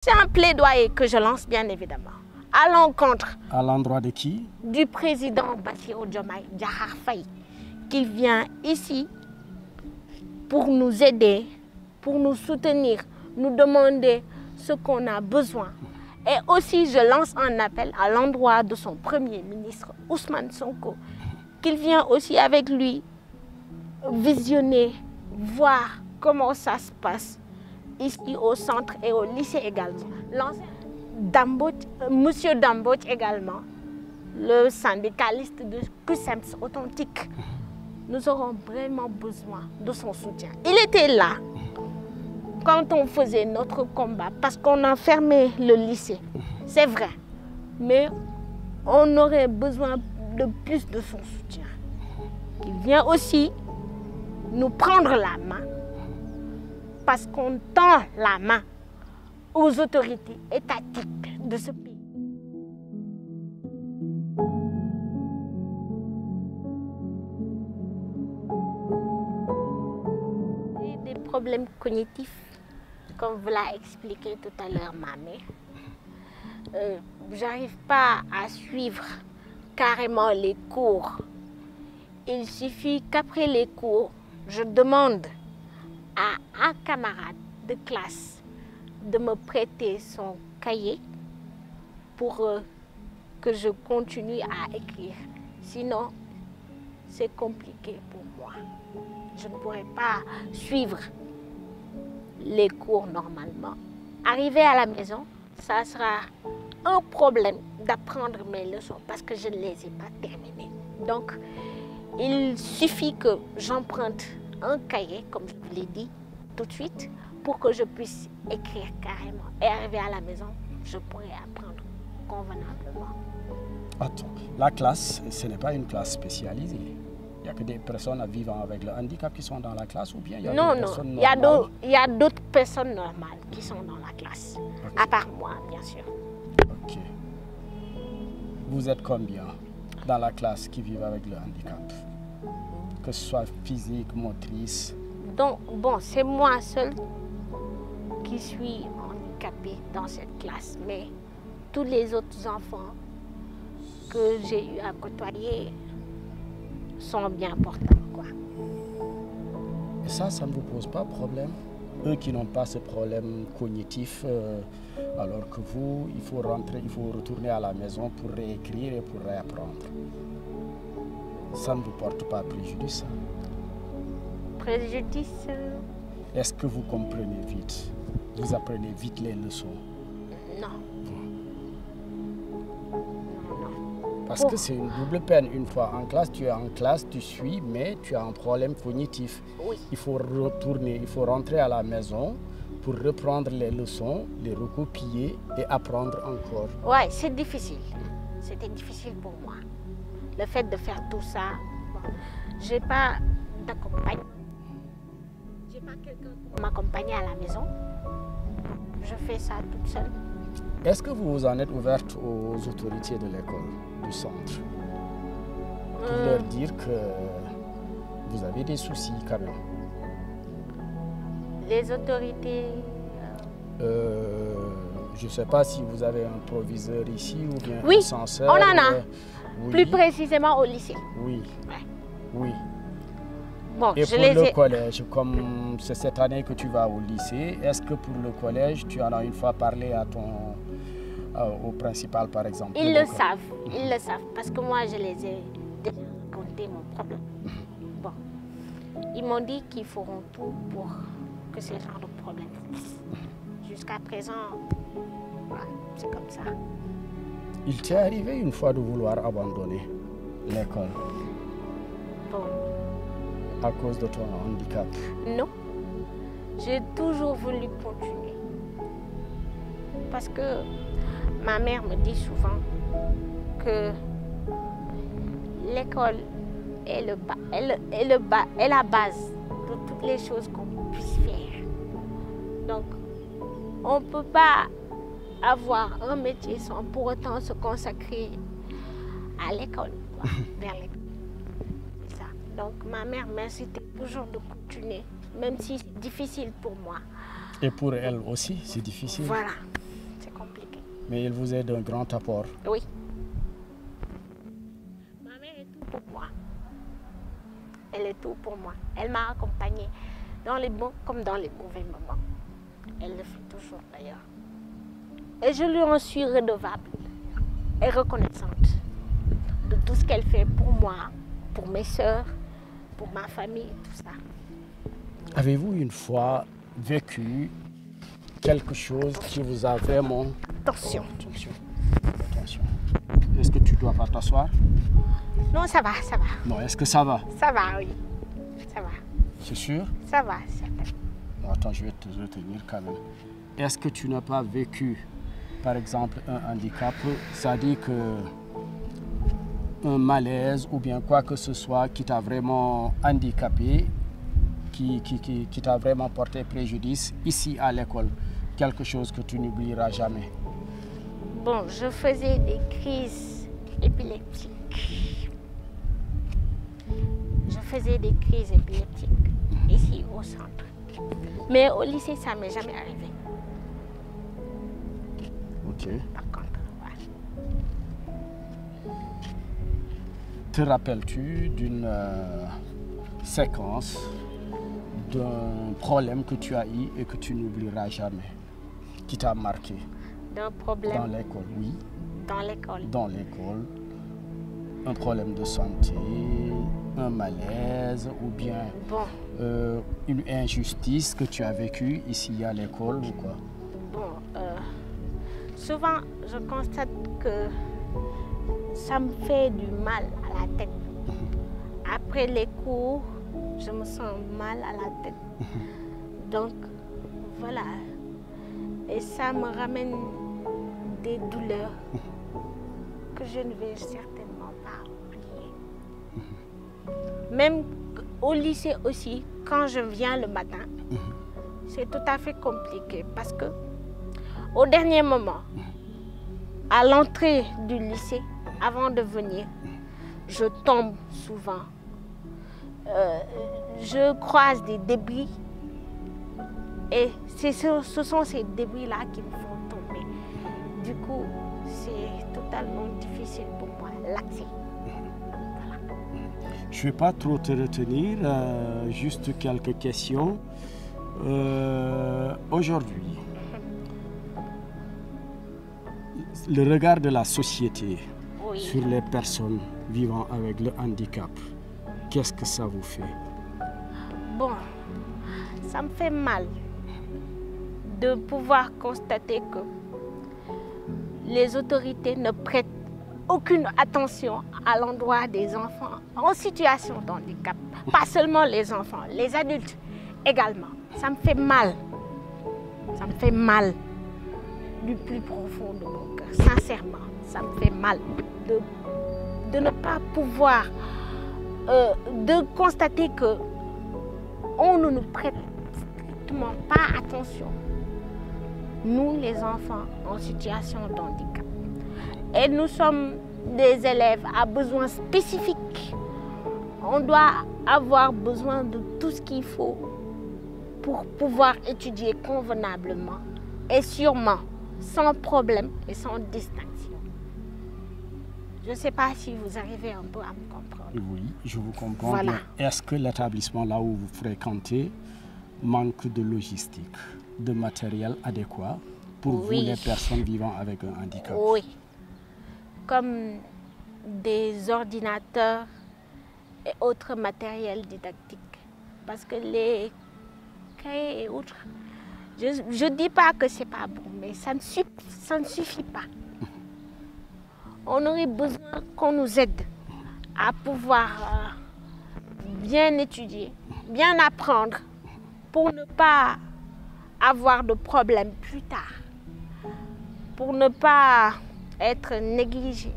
C'est un plaidoyer que je lance bien évidemment à l'encontre. À l'endroit de qui? Du président Bassirou Diomaye Diakhar Faye, qui vient ici pour nous aider, pour nous soutenir, nous demander ce qu'on a besoin. Et aussi, je lance un appel à l'endroit de son Premier ministre, Ousmane Sonko, qu'il vient aussi avec lui visionner, voir comment ça se passe ici au centre et au lycée également. Monsieur Dambot également, le syndicaliste de CUSEMS authentique. Nous aurons vraiment besoin de son soutien. Il était là quand on faisait notre combat parce qu'on a fermé le lycée. C'est vrai. Mais on aurait besoin de plus de son soutien. Il vient aussi nous prendre la main parce qu'on tend la main aux autorités étatiques de ce pays. Des problèmes cognitifs, comme vous l'a expliqué tout à l'heure ma mère. J'arrive pas à suivre carrément les cours. Il suffit qu'après les cours, je demande à un camarade de classe de me prêter son cahier pour que je continue à écrire. Sinon, c'est compliqué pour moi. Je ne pourrais pas suivre les cours normalement. Arriver à la maison, ça sera un problème d'apprendre mes leçons parce que je ne les ai pas terminées. Donc, il suffit que j'emprunte un cahier, comme je vous l'ai dit tout de suite, pour que je puisse écrire carrément. Et arriver à la maison, je pourrai apprendre convenablement. Attends, la classe, ce n'est pas une classe spécialisée. Il n'y a que des personnes vivant avec le handicap qui sont dans la classe ou bien il y a d'autres personnes normales? Il y a d'autres personnes normales qui sont dans la classe, okay. À part moi, bien sûr. Ok. Vous êtes combien dans la classe qui vivent avec le handicap? Que ce soit physique, motrice? Donc, bon, c'est moi seule qui suis handicapée dans cette classe, mais tous les autres enfants que j'ai eu à côtoyer sont bien portants, quoi. Et ça ne vous pose pas problème? Eux qui n'ont pas ce problème cognitif, alors que vous, il faut retourner à la maison pour réécrire et pour réapprendre. Ça ne vous porte pas préjudice? Préjudice? Est-ce que vous comprenez vite? Vous apprenez vite les leçons? Non. Parce que c'est une double peine. Une fois en classe, tu suis, mais tu as un problème cognitif. Oui. Il faut retourner, il faut rentrer à la maison pour reprendre les leçons, les recopier et apprendre encore. Oui, c'est difficile. C'était difficile pour moi. Le fait de faire tout ça, bon, je n'ai pas d'accompagnement. Je n'ai pas quelqu'un pour m'accompagner à la maison. Je fais ça toute seule. Est-ce que vous vous en êtes ouverte aux autorités de l'école, du centre, pour leur dire que vous avez des soucis quand même? Les autorités... je ne sais pas si vous avez un proviseur ici ou bien oui, un censeur. On en a. Oui. Plus précisément au lycée. Oui. Ouais. Oui. Bon, et pour le collège, comme c'est cette année que tu vas au lycée, est-ce que pour le collège, tu en as une fois parlé à au principal, par exemple? Ils le savent, parce que moi, je les ai déjà raconté mon problème. Bon, ils m'ont dit qu'ils feront tout pour que ce genre de problème cesse. Jusqu'à présent, voilà, c'est comme ça. Il t'est arrivé une fois de vouloir abandonner l'école? Bon. À cause de ton handicap? Non, j'ai toujours voulu continuer. Parce que ma mère me dit souvent que l'école est la base de toutes les choses qu'on puisse faire. Donc, on ne peut pas avoir un métier sans pour autant se consacrer à l'école, vers l'école. Donc ma mère m'incitait toujours de continuer, même si c'est difficile pour moi. Et pour elle aussi, c'est difficile? Voilà. Mais il vous est d'un grand apport. Oui. Ma mère est tout pour moi. Elle est tout pour moi. Elle m'a accompagnée dans les bons comme dans les mauvais moments. Elle le fait toujours d'ailleurs. Et je lui en suis redevable et reconnaissante de tout ce qu'elle fait pour moi, pour mes sœurs, pour ma famille, tout ça. Avez-vous une fois vécu quelque chose qui vous a vraiment... Attention. Attention. Attention. Est-ce que tu dois pas t'asseoir? Non, ça va, ça va. Non, est-ce que ça va? Ça va, oui. Ça va. C'est sûr? Ça va, certainement. Non, attends, je vais te retenir quand même. Est-ce que tu n'as pas vécu, par exemple, un handicap, c'est-à-dire que un malaise ou bien quoi que ce soit qui t'a vraiment handicapé, qui t'a vraiment porté préjudice ici à l'école? Quelque chose que tu n'oublieras jamais. Bon, je faisais des crises épileptiques. Je faisais des crises épileptiques ici au centre. Mais au lycée, ça ne m'est jamais arrivé. Ok. Par contre, voilà. Te rappelles-tu d'une séquence, d'un problème que tu as eu et que tu n'oublieras jamais, qui t'a marqué? D'un problème. Dans l'école, oui. Dans l'école. Dans l'école. Un problème de santé, un malaise ou bien une injustice que tu as vécue ici à l'école ou quoi? Bon, souvent je constate que ça me fait du mal à la tête. Après les cours, je me sens mal à la tête. Donc, voilà. Et ça me ramène des douleurs que je ne vais certainement pas oublier. Même au lycée aussi, quand je viens le matin, c'est tout à fait compliqué parce que au dernier moment, à l'entrée du lycée, avant de venir, je tombe souvent. Je croise des débris et ce sont ces débris-là qui me font tomber. Du coup, c'est totalement difficile pour moi, l'accès. Voilà. Je ne vais pas trop te retenir, juste quelques questions. Aujourd'hui, le regard de la société sur les personnes vivant avec le handicap, qu'est-ce que ça vous fait? Bon, ça me fait mal de pouvoir constater que les autorités ne prêtent aucune attention à l'endroit des enfants en situation de handicap. Pas seulement les enfants, les adultes également. Ça me fait mal. Ça me fait mal du plus profond de mon cœur. Sincèrement, ça me fait mal de ne pas pouvoir, de constater que on ne nous prête strictement pas attention. Nous, les enfants en situation de handicap. Et nous sommes des élèves à besoins spécifiques. On doit avoir besoin de tout ce qu'il faut pour pouvoir étudier convenablement et sûrement sans problème et sans distinction. Je ne sais pas si vous arrivez un peu à me comprendre. Oui, je vous comprends. Voilà. Bien. Est-ce que l'établissement là où vous fréquentez manque de logistique, de matériel adéquat pour vous, les personnes vivant avec un handicap? Oui. Comme des ordinateurs et autres matériels didactiques. Parce que les cahiers et autres, je ne dis pas que ce n'est pas bon, mais ça ne suffit pas. On aurait besoin qu'on nous aide à pouvoir bien étudier, bien apprendre pour ne pas avoir de problèmes plus tard, pour ne pas être négligé.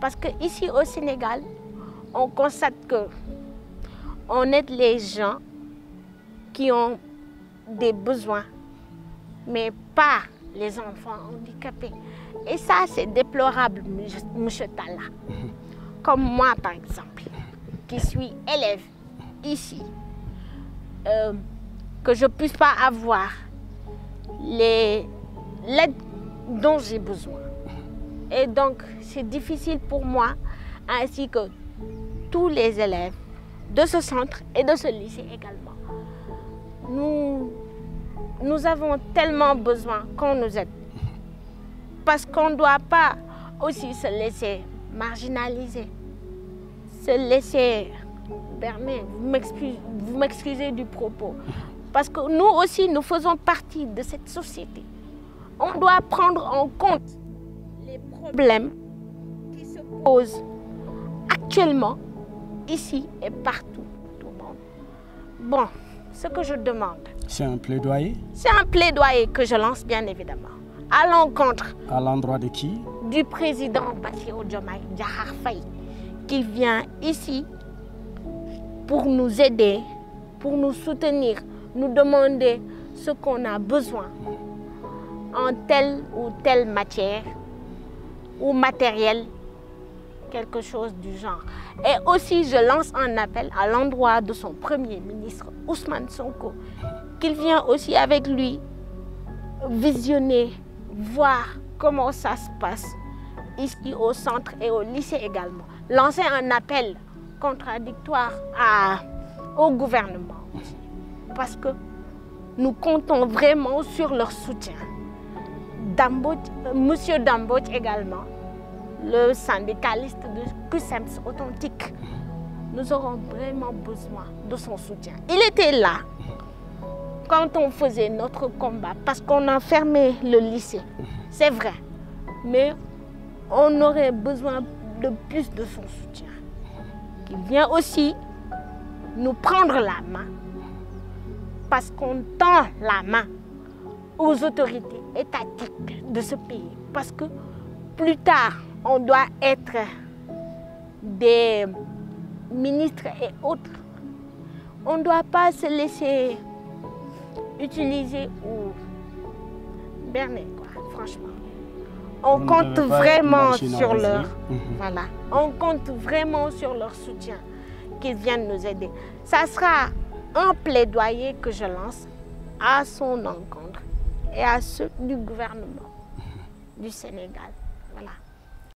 Parce qu'ici au Sénégal, on constate qu'on aide les gens qui ont des besoins, mais pas les enfants handicapés. Et ça, c'est déplorable, M. Talla. Comme moi, par exemple, qui suis élève ici, que je ne puisse pas avoir l'aide dont j'ai besoin. Et donc, c'est difficile pour moi, ainsi que tous les élèves de ce centre et de ce lycée également. Nous avons tellement besoin qu'on nous aide. Parce qu'on ne doit pas aussi se laisser marginaliser, se laisser berner. Vous m'excusez du propos. Parce que nous aussi, nous faisons partie de cette société. On doit prendre en compte les problèmes qui se posent actuellement, ici et partout, tout le monde. Bon, ce que je demande... C'est un plaidoyer? C'est un plaidoyer que je lance, bien évidemment. À l'encontre... À l'endroit de qui? Du président Bassirou Diomaye Diakhar Faye, qui vient ici pour nous aider, pour nous soutenir, nous demander ce qu'on a besoin en telle ou telle matière ou matériel, quelque chose du genre. Et aussi, je lance un appel à l'endroit de son Premier ministre, Ousmane Sonko, qu'il vienne aussi avec lui visionner, voir comment ça se passe ici au centre et au lycée également. Lancer un appel contradictoire au gouvernement. Parce que nous comptons vraiment sur leur soutien. Monsieur Dambodj également, le syndicaliste de CUSEMS authentique, nous aurons vraiment besoin de son soutien. Il était là quand on faisait notre combat, parce qu'on a fermé le lycée, c'est vrai, mais on aurait besoin de plus de son soutien. Qu'il vient aussi nous prendre la main, parce qu'on tend la main aux autorités étatiques de ce pays. Parce que plus tard, on doit être des ministres et autres. On ne doit pas se laisser utiliser ou berner, quoi, franchement. On compte vraiment sur leur... Voilà. On compte vraiment sur leur soutien, qu'ils viennent nous aider. Ça sera un plaidoyer que je lance à son encontre et à ceux du gouvernement du Sénégal. Voilà.